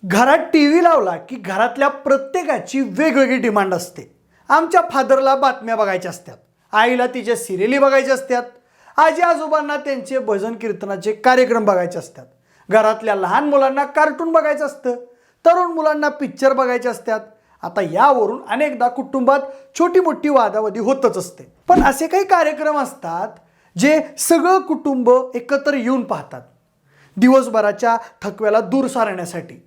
घरात टीव्ही लावला की घरातल्या प्रत्येकाची वेगवेगळी डिमांड असते. आमच्या फादरला बातम्या बघायच्या असतात, आईला तिच्या सिरियली बघायच्या असतात, आजी आजोबांना त्यांचे भजन कीर्तनाचे कार्यक्रम बघायचे असतात, घरातल्या लहान मुलांना कार्टून बघायचं असतं, तरुण मुलांना पिक्चर बघायचे असतात. आता यावरून अनेकदा कुटुंबात छोटी मोठी वादावादी होतच असते. पण असे काही कार्यक्रम असतात जे सगळं कुटुंब एकत्र येऊन पाहतात, दिवसभराच्या थकव्याला दूर सारण्यासाठी.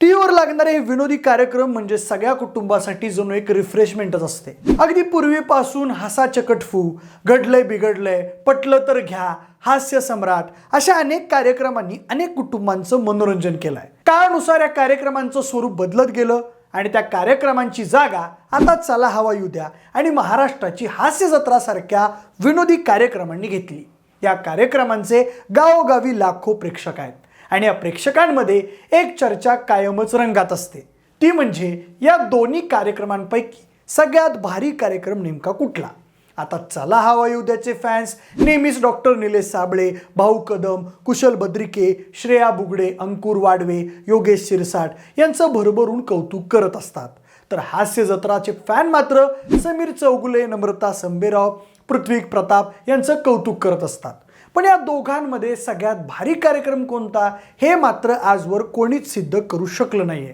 टीव्हीवर लागणारे हे विनोदी कार्यक्रम म्हणजे सगळ्या कुटुंबासाठी जणू एक रिफ्रेशमेंटच असते. अगदी पूर्वीपासून हसा चकटफू, घडलंय बिघडलंय, पटलं तर घ्या, हास्य सम्राट अशा अनेक कार्यक्रमांनी अनेक कुटुंबांचं मनोरंजन केलंय. काळानुसार या कार्यक्रमांचं स्वरूप बदलत गेलं आणि त्या कार्यक्रमांची जागा आता चला हवा येऊ द्या आणि महाराष्ट्राची हास्य जत्रा सारख्या विनोदी कार्यक्रमांनी घेतली. या कार्यक्रमांचे गावोगावी लाखो प्रेक्षक आहेत आणि या प्रेक्षकांमध्ये एक चर्चा कायमच रंगात असते, ती म्हणजे या दोन्ही कार्यक्रमांपैकी सगळ्यात भारी कार्यक्रम नेमका कुठला. आता चला हवा येऊ द्याचे फॅन्स नेहमीच डॉक्टर निलेश साबळे, भाऊ कदम, कुशल बद्रिके, श्रेया बुगडे, अंकुर वाडवे, योगेश शिरसाट यांचं भरभरून कौतुक करत असतात. तर हास्य जत्राचे फॅन मात्र समीर चौगुले, नम्रता संबेराव, पृथ्वी प्रताप यांचं कौतुक करत असतात. पण या दोघांमध्ये सगळ्यात भारी कार्यक्रम कोणता हे मात्र आजवर कोणीच सिद्ध करू शकलं नाहीये.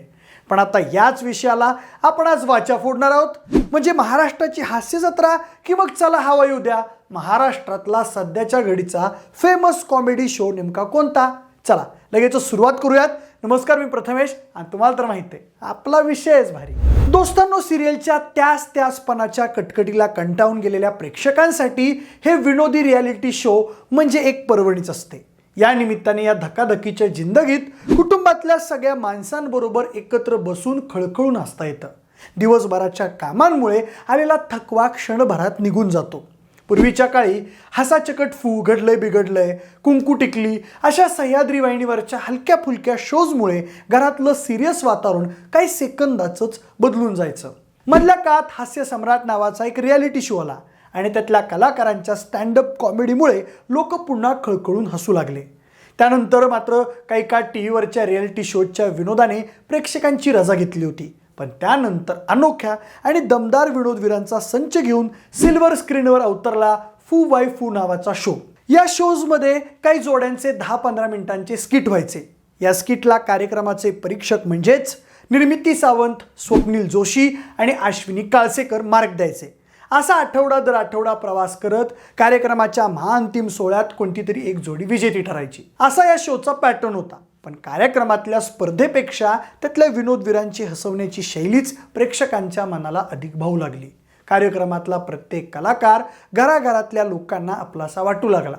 पण आता याच विषयाला आपण आज वाचा फोडणार आहोत. म्हणजे महाराष्ट्राची हास्य जत्रा की मग चला हवा येऊ द्या, महाराष्ट्रातला सध्याच्या घडीचा फेमस कॉमेडी शो नेमका कोणता. चला लगेच सुरुवात करूयात. नमस्कार, मी प्रथमेश आणि तुम्हाला तर माहिती आहे आपला विषयच भारी. दोस्तांनो, सिरियलच्या त्याचपणाच्या कटकटीला कंटाळून गेलेल्या प्रेक्षकांसाठी हे विनोदी रियालिटी शो म्हणजे एक पर्वणीच असते. या निमित्ताने या धकाधकीच्या जिंदगीत कुटुंबातल्या सगळ्या माणसांबरोबर एकत्र बसून खळखळून हसता येतं. दिवसभराच्या कामांमुळे आलेला थकवा क्षणभरात निघून जातो. पूर्वीच्या काळी हसा चकटफू, घडलंय बिघडलंय, कुंकू टिकली अशा सह्याद्री वाहिनीवरच्या हलक्या फुलक्या शोजमुळे घरातलं सिरियस वातावरण काही सेकंदाचंच बदलून जायचं. मधल्या काळात हास्य सम्राट नावाचा एक रियालिटी शो आला आणि त्यातल्या कलाकारांच्या स्टँडअप कॉमेडीमुळे लोक पुन्हा खळखळून हसू लागले. त्यानंतर मात्र काही काळ टीव्हीवरच्या रियालिटी शोच्या विनोदाने प्रेक्षकांची रजा घेतली होती. पण त्यानंतर अनोख्या आणि दमदार विनोदवीरांचा संच घेऊन सिल्वर स्क्रीनवर अवतरला फू बाय फू नावाचा शो. या शोजमध्ये काही जोड्यांचे 10-15 मिनिटांचे स्किट व्हायचे. या स्किटला कार्यक्रमाचे परीक्षक म्हणजेच निर्मिती सावंत, स्वप्नील जोशी आणि अश्विनी काळसेकर मार्क द्यायचे. असा आठवडा दर आठवडा प्रवास करत कार्यक्रमाच्या महाअंतिम सोहळ्यात कोणती तरी एक जोडी विजेती ठरायची. असा या शोचा पॅटर्न होता. पण कार्यक्रमातल्या स्पर्धेपेक्षा त्यातल्या विनोदवीरांची हसवण्याची शैलीच प्रेक्षकांच्या मनाला अधिक भावू लागली. कार्यक्रमातला प्रत्येक कलाकार घराघरातल्या लोकांना आपलासा वाटू लागला.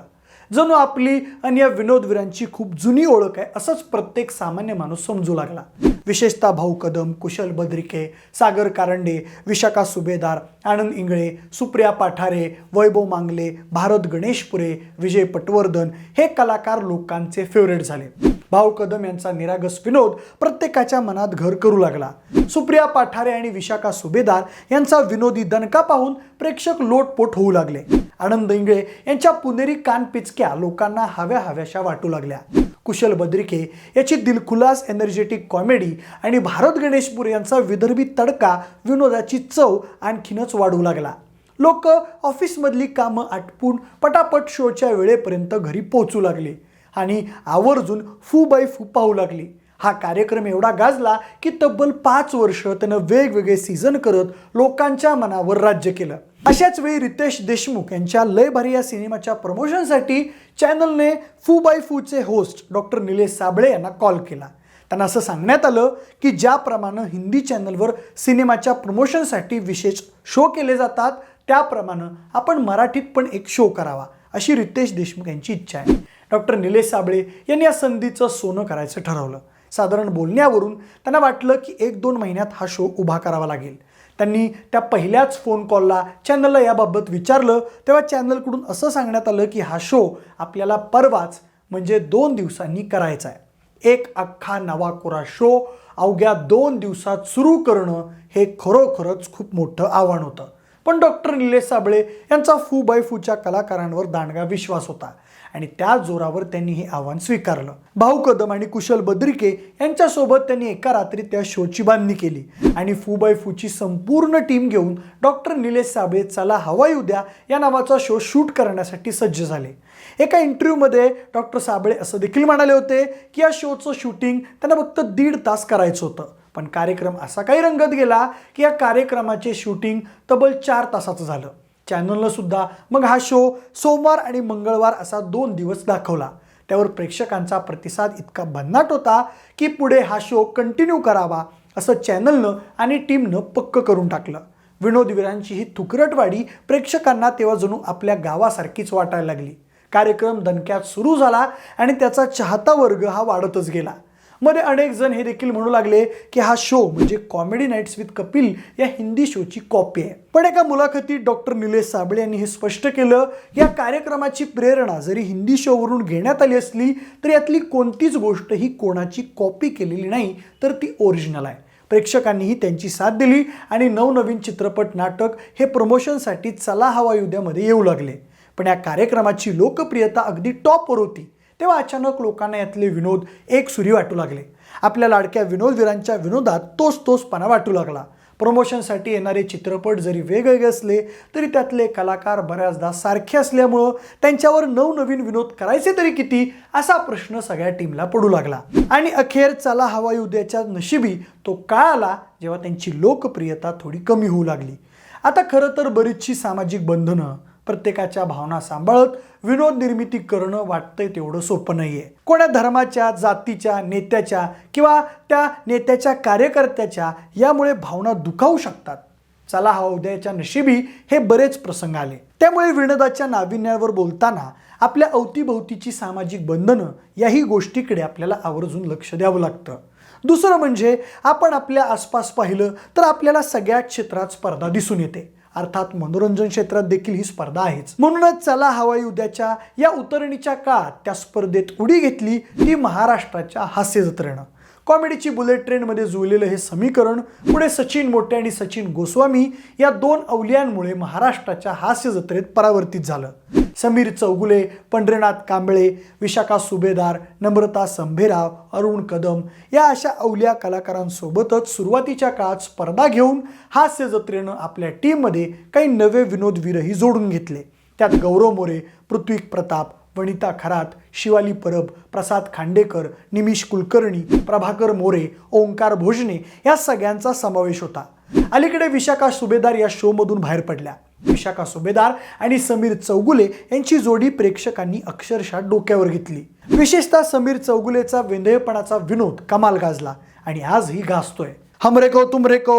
जणू आपली आणि या विनोदवीरांची खूप जुनी ओळख आहे असंच प्रत्येक सामान्य माणूस समजू लागला. विशेषतः भाऊ कदम, कुशल बद्रिके, सागर कारंडे, विशाखा सुभेदार, आनंद इंगळे, सुप्रिया पाठारे, वैभव मांगले, भारत गणेशपुरे, विजय पटवर्धन हे कलाकार लोकांचे फेवरेट झाले. भाऊ कदम यांचा निरागस विनोद प्रत्येकाच्या मनात घर करू लागला. सुप्रिया पाठारे आणि विशाखा सुभेदार यांचा विनोदी दणका पाहून प्रेक्षक लोटपोट होऊ लागले. आनंद इंगळे यांच्या पुणेरी कानपिचक्या लोकांना हव्याशा वाटू लागल्या. कुशल बद्रिके याची दिलखुलास एनर्जेटिक कॉमेडी आणि भारत गणेशपुरे यांचा विदर्भी तडका विनोदाची चव आणखीनच वाढू लागला. लोक ऑफिसमधली कामं आटपून पटापट शोच्या वेळेपर्यंत घरी पोहोचू लागले आणि आवर्जून फू बाय फू पाहू लागली. हा कार्यक्रम एवढा गाजला की तब्बल 5 वर्ष त्यानं वेगवेगळे सीझन करत लोकांच्या मनावर राज्य केलं. अशाच वेळी रितेश देशमुख यांच्या लय भारी या सिनेमाच्या प्रमोशनसाठी चॅनलने फू बाय फूचे होस्ट डॉक्टर निलेश साबळे यांना कॉल केला. त्यांना असं सांगण्यात आलं की ज्याप्रमाणे हिंदी चॅनलवर सिनेमाच्या प्रमोशनसाठी विशेष शो केले जातात त्याप्रमाणे आपण मराठीत पण एक शो करावा अशी रितेश देशमुख यांची इच्छा आहे. डॉक्टर निलेश साबळे यांनी या संधीचं सोनं करायचं ठरवलं. साधारण बोलण्यावरून त्यांना वाटलं की 1-2 महिन्यात हा शो उभा करावा लागेल. त्यांनी त्या पहिल्याच फोन कॉलला चॅनलला याबाबत विचारलं तेव्हा चॅनलकडून असं सांगण्यात आलं की हा शो आपल्याला परवाच म्हणजे 2 दिवसांनी करायचा आहे. एक अख्खा नवा कोरा शो अवघ्या 2 दिवसात सुरू करणं हे खरोखरच खूप मोठं आव्हान होतं. पण डॉक्टर निलेश साबळे यांचा फू बाय फूच्या कलाकारांवर दांडगा विश्वास होता आणि त्या जोरावर त्यांनी हे आव्हान स्वीकारलं. भाऊ कदम आणि कुशल बद्रिके यांच्यासोबत त्यांनी एका रात्री त्या शोची बांधणी केली आणि फू बाय फूची संपूर्ण टीम घेऊन डॉक्टर निलेश साबळे चला हवा येऊ द्या या नावाचा शो शूट करण्यासाठी सज्ज झाले. एका इंटरव्ह्यूमध्ये डॉक्टर साबळे असं देखील म्हणाले होते की या शोचं शूटिंग त्यांना फक्त 1.5 तास करायचं होतं, पण कार्यक्रम असा काही रंगत गेला की या कार्यक्रमाचे शूटिंग तब्बल 4 तासाचं झालं. चॅनलनं सुद्धा मग हा शो सोमवार आणि मंगळवार असा 2 दिवस दाखवला. त्यावर प्रेक्षकांचा प्रतिसाद इतका भन्नाट होता की पुढे हा शो कंटिन्यू करावा असं चॅनलनं आणि टीमनं पक्क करून टाकलं. विनोदवीरांची ही तुकरटवाडी प्रेक्षकांना तेव्हा जणू आपल्या गावासारखीच वाटायला लागली. कार्यक्रम दणक्यात सुरू झाला आणि त्याचा चाहता वर्ग हा वाढतच गेला. मध्ये अनेक जण हे देखील म्हणू लागले की हा शो म्हणजे कॉमेडी नाईट्स विथ कपिल या हिंदी शोची कॉपी आहे. पण एका मुलाखतीत डॉक्टर निलेश साबळे यांनी हे स्पष्ट केलं की या कार्यक्रमाची प्रेरणा जरी हिंदी शोवरून घेण्यात आली असली तरी यातली कोणतीच गोष्ट ही कोणाची कॉपी केलेली नाही, तर ती ओरिजिनल आहे. प्रेक्षकांनीही त्यांची साथ दिली आणि नवनवीन चित्रपट नाटक हे प्रमोशनसाठी चला हवा येऊ द्यामध्ये येऊ लागले. पण या कार्यक्रमाची लोकप्रियता अगदी टॉपवर होती तेव्हा अचानक लोकांना यातले विनोद एकसुरी वाटू लागले. आपल्या लाडक्या विनोदवीरांच्या विनोदात तोचपणा वाटू लागला. प्रमोशनसाठी येणारे चित्रपट जरी वेगवेगळे असले तरी त्यातले कलाकार बऱ्याचदा सारखे असल्यामुळं त्यांच्यावर नवनवीन विनोद करायचे तरी किती असा प्रश्न सगळ्या टीमला पडू लागला. आणि अखेर चला हवा येऊ द्याच्या नशिबी तो काळ आला जेव्हा त्यांची लोकप्रियता थोडी कमी होऊ लागली. आता खरं तर बरीचशी सामाजिक बंधनं, प्रत्येकाच्या भावना सांभाळत विनोद निर्मिती करणं वाटतंय तेवढं सोपं नाहीये. कोणा धर्माच्या, जातीच्या, नेत्याच्या किंवा त्या नेत्याच्या कार्यकर्त्याच्या यामुळे भावना दुखावू शकतात. चला हवा उद्याच्या नशिबी हे बरेच प्रसंग आले. त्यामुळे विनोदाच्या नाविन्यावर बोलताना आपल्या अवतीभोवतीची सामाजिक बंधनं याही गोष्टीकडे आपल्याला आवर्जून लक्ष द्यावं लागतं. दुसरं म्हणजे आपण आपल्या आसपास पाहिलं तर आपल्याला सगळ्या क्षेत्रात स्पर्धा दिसून येते. अर्थात मनोरंजन क्षेत्रात देखील ही स्पर्धा आहेच. म्हणूनच चला हवा येऊ द्याच्या या उतरणीच्या काळात त्या स्पर्धेत उडी घेतली ती महाराष्ट्राच्या हास्य जत्रेनं. कॉमेडीची बुलेट ट्रेनमध्ये जुळलेलं हे समीकरण पुढे सचिन मोटे आणि सचिन गोस्वामी या 2 अवलियांमुळे महाराष्ट्राच्या हास्य जत्रेत परावर्तित झालं. समीर चौगुले, पंढरीनाथ कांबळे, विशाखा सुभेदार, नम्रता संभेराव, अरुण कदम या अशा अवलिया कलाकारांसोबतच सुरुवातीच्या काळात स्पर्धा घेऊन हास्य जत्रेनं आपल्या टीममध्ये काही नवे विनोदवीरही जोडून घेतले. त्यात गौरव मोरे, पृथ्वी प्रताप, वनिता खरात, शिवाली परब, प्रसाद खांडेकर, निमिष कुलकर्णी, प्रभाकर मोरे, ओंकार भोजने या सगळ्यांचा समावेश होता. अलीकडे विशाखा सुभेदार या शोमधून बाहेर पडल्या. विशाखा सुभेदार आणि समीर चौगुले यांची जोडी प्रेक्षकांनी अक्षरशः डोक्यावर घेतली. विशेषतः समीर चौगुलेचा वेंधळेपणाचा विनोद कमाल गाजला आणि आजही गाजतोय. हमरे को तुमरे को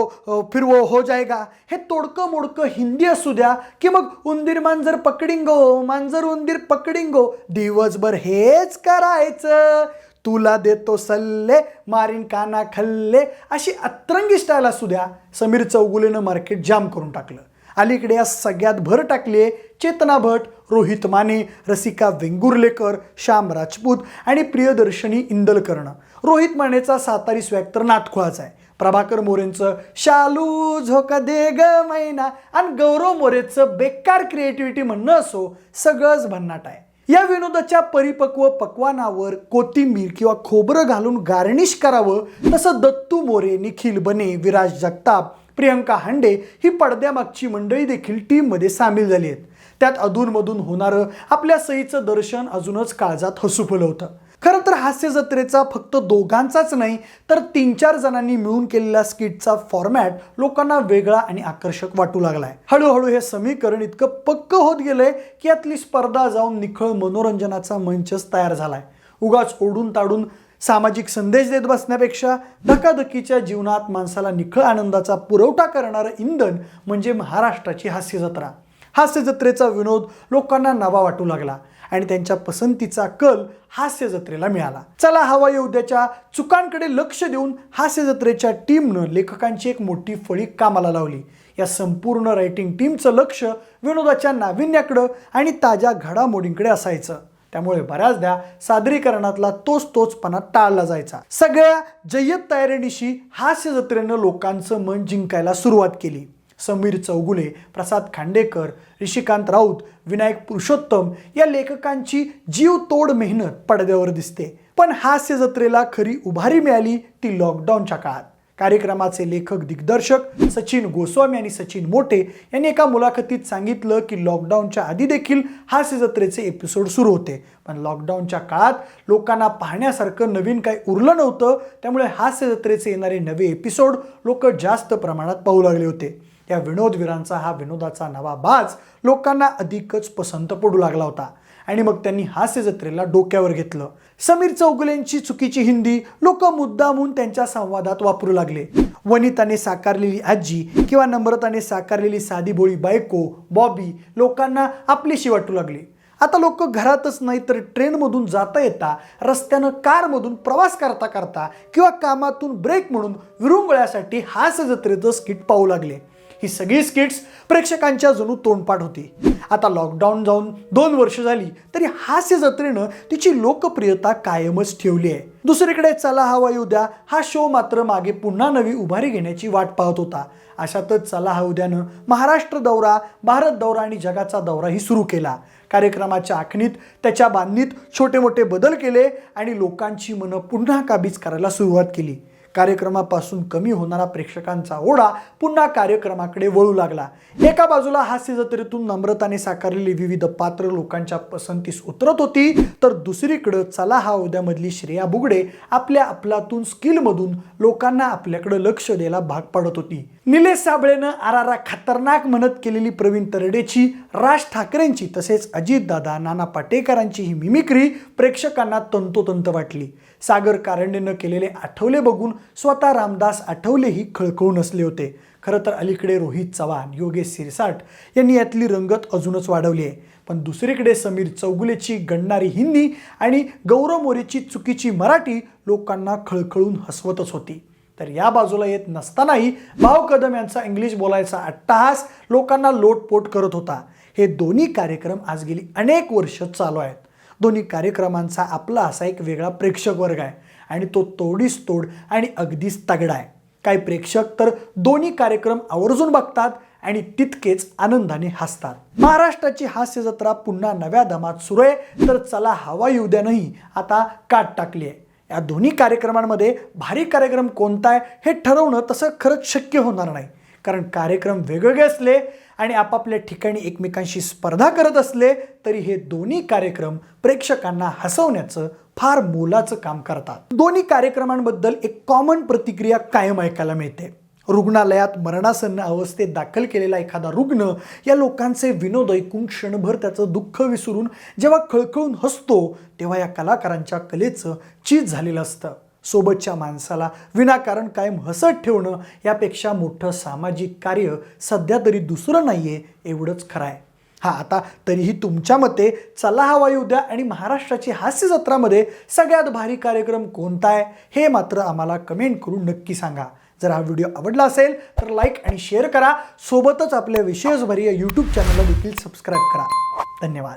फिर वो हो जाएगा हे तोडकं मोडकं हिंदी असू द्या की मग उंदीर मांजर पकडिंगो, मांजर उंदीर पकडिंगो, दिवसभर हेच करायचं, तुला देतो सल्ले, मारीन काना खल्ले अशी अतरंगी स्टाईल असू द्या, समीर चौगुलेनं मार्केट जाम करून टाकलं. अलीकडे या सगळ्यात भर टाकली चेतना भट, रोहित माने, रसिका वेंगुर्लेकर, श्याम राजपूत आणि प्रियदर्शनी इंदलकरनं. रोहित मानेचा सातारी स्वॅग तर नातखुळाचा आहे. प्रभाकर मोरेंचं शालू झोका दे ग मैना आणि गौरव मोरेचं बेकार क्रिएटिव्हिटी म्हणणं असो सगळंच भन्नाट आहे. या विनोदाच्या परिपक्व पक्वानावर कोथिंबीर किंवा खोबरं घालून गार्निश करावं तसं दत्तू मोरे, निखिल बने, विराज जगताप, प्रियंका हांडे ही पडद्यामागची मंडळी देखील टीममध्ये सामील झाली आहेत. त्यात अधूनमधून होणारं आपल्या सईचं दर्शन अजूनच काळजात हसू फुलवतं. खरं तर हास्य जत्रेचा फक्त दोघांचाच नाही तर 3-4 जणांनी मिळून केलेल्या स्किटचा फॉर्मॅट लोकांना वेगळा आणि आकर्षक वाटू लागलाय. हळूहळू हे समीकरण इतकं पक्क होत गेलंय की यातली स्पर्धा जाऊन निखळ मनोरंजनाचा मंचच तयार झालाय. उगाच ओढून ताडून सामाजिक संदेश देत बसण्यापेक्षा धकाधकीच्या जीवनात माणसाला निखळ आनंदाचा पुरवठा करणारं इंधन म्हणजे महाराष्ट्राची हास्य जत्रा. हास्य जत्रेचा विनोद लोकांना नवा वाटू लागला आणि त्यांच्या पसंतीचा कल हास्य जत्रेला मिळाला. चला हवा येऊ द्याच्या चुकांकडे लक्ष देऊन हास्य जत्रेच्या टीमनं लेखकांची एक मोठी फळी कामाला लावली. या संपूर्ण रायटिंग टीमचं लक्ष विनोदाच्या नाविन्याकडं आणि ताज्या घडामोडींकडे असायचं. त्यामुळे बऱ्याचदा सादरीकरणातला तोचपणा टाळला जायचा. सगळ्या जय्यत तयारीनिशी हास्य जत्रेनं लोकांचं मन जिंकायला सुरुवात केली. समीर चौगुले, प्रसाद खांडेकर, ऋषिकांत राऊत, विनायक पुरुषोत्तम या लेखकांची जीवतोड मेहनत पडद्यावर दिसते. पण हास्य जत्रेला खरी उभारी मिळाली ती लॉकडाऊनच्या काळात. कार्यक्रमाचे लेखक दिग्दर्शक सचिन गोस्वामी आणि सचिन मोटे यांनी एका मुलाखतीत सांगितलं की लॉकडाऊनच्या आधी देखील हास्य जत्रेचे एपिसोड सुरू होते, पण लॉकडाऊनच्या काळात लोकांना पाहण्यासारखं नवीन काही उरलं नव्हतं. त्यामुळे हास्य जत्रेचे येणारे नवे एपिसोड लोक जास्त प्रमाणात पाहू लागले होते. त्या विनोदवीरांचा हा विनोदाचा नवा बाज लोकांना अधिकच पसंत पडू लागला होता आणि मग त्यांनी हास्य जत्रेला डोक्यावर घेतलं. समीर चौगुलेंची चुकीची हिंदी लोक मुद्दामून त्यांच्या संवादात वापरू लागले. वनिताने साकारलेली आजी किंवा नम्रताने साकारलेली साधी भोळी बायको बॉबी लोकांना आपलीशी वाटू लागली. आता लोक घरातच नाही तर ट्रेनमधून जाता येता, रस्त्यानं कारमधून प्रवास करता करता किंवा कामातून ब्रेक म्हणून विरंगुळ्यासाठी हास्य जत्रेचं स्किट पाहू लागले. ही सगळी स्किट्स प्रेक्षकांच्या जणू तोंडपाठ होती. आता लॉकडाऊन जाऊन 2 वर्ष झाली तरी हास्य जत्रेनं तिची लोकप्रियता कायमच ठेवली आहे. दुसरीकडे चला हवा येऊ द्या हा शो मात्र मागे पुन्हा नवी उभारी घेण्याची वाट पाहत होता. अशातच चला हवा द्यानं महाराष्ट्र दौरा, भारत दौरा आणि जगाचा दौराही सुरू केला. कार्यक्रमाच्या आखणीत त्याच्या बांधणीत छोटे मोठे बदल केले आणि लोकांची मनं पुन्हा काबीज करायला सुरुवात केली. कार्यक्रमापासून कमी होणारा प्रेक्षकांचा ओढा पुन्हा कार्यक्रमाकडे वळू लागला. एका बाजूला हास्य जत्रेतून नम्रताने साकारलेली विविध पात्र लोकांच्या पसंतीस उतरत होती, तर दुसरीकडे चला हा उद्यामधली श्रेया बुगडे आपल्या अफलातून स्किलमधून लोकांना आपल्याकडे लक्ष द्यायला भाग पाडत होती. निलेश साबळेनं आरारा खतरनाक म्हणत केलेली प्रवीण तरडेची, राज ठाकरेंची तसेच अजितदादा नाना पाटेकरांची ही मिमिक्री प्रेक्षकांना तंतोतंत वाटली. सागर कारंडेनं केलेले आठवले बघून स्वतः रामदास आठवलेही खळखळून असले होते. खरं तर अलीकडे रोहित चव्हाण, योगेश सिरसाट यांनी यातली रंगत अजूनच वाढवली आहे. पण दुसरीकडे समीर चौगुलेची गणणारी हिंदी आणि गौरव मोरेची चुकीची मराठी लोकांना खळखळून हसवतच होती. तर या बाजूला येत नसतानाही भाऊ कदम यांचा इंग्लिश बोलायचा अट्टहास लोकांना लोटपोट करत होता. हे दोन्ही कार्यक्रम आज गेली अनेक वर्ष चालू आहेत. दोन्ही कार्यक्रमांचा आपला असा एक वेगळा प्रेक्षक वर्ग आहे आणि तो तोडीस तोड आणि अगदीच तगडा आहे. काही प्रेक्षक तर दोन्ही कार्यक्रम आवर्जून बघतात आणि तितकेच आनंदाने हसतात. महाराष्ट्राची हास्य जत्रा पुन्हा नव्या दमात सुरू आहे, तर चला हवा येऊ द्यानंही आता काट टाकली आहे. या दोन्ही कार्यक्रमांमध्ये भारी कार्यक्रम कोणता आहे हे ठरवणं तसं खरंच शक्य होणार नाही, कारण कार्यक्रम वेगवेगळे असले आणि आपापल्या ठिकाणी एकमेकांशी स्पर्धा करत असले तरी हे दोन्ही कार्यक्रम प्रेक्षकांना हसवण्याचं फार मोलाचं काम करतात. दोन्ही कार्यक्रमांबद्दल एक कॉमन प्रतिक्रिया कायम ऐकायला मिळते. रुग्णालयात मरणासन्न अवस्थेत दाखल केलेला एखादा रुग्ण या लोकांचे विनोद ऐकून क्षणभर त्याचं दुःख विसरून जेव्हा खळखळून हसतो तेव्हा या कलाकारांच्या कलेचं चीज झालेलं असतं. सोबतच्या माणसाला विनाकारण कायम हसत ठेवणं यापेक्षा मोठं सामाजिक कार्य सध्या तरी दुसरं नाहीये एवढंच खरं आहे. आता तरीही तुमच्या मते चला हवा येऊ द्या आणि महाराष्ट्राची हास्य जत्रामध्ये सगळ्यात भारी कार्यक्रम कोणता आहे हे मात्र आम्हाला कमेंट करून नक्की सांगा. जर हा व्हिडिओ आवडला असेल तर लाईक आणि शेअर करा. सोबतच आपल्या विशेषभरीय यूट्यूब चॅनलला देखील सबस्क्राईब करा. धन्यवाद.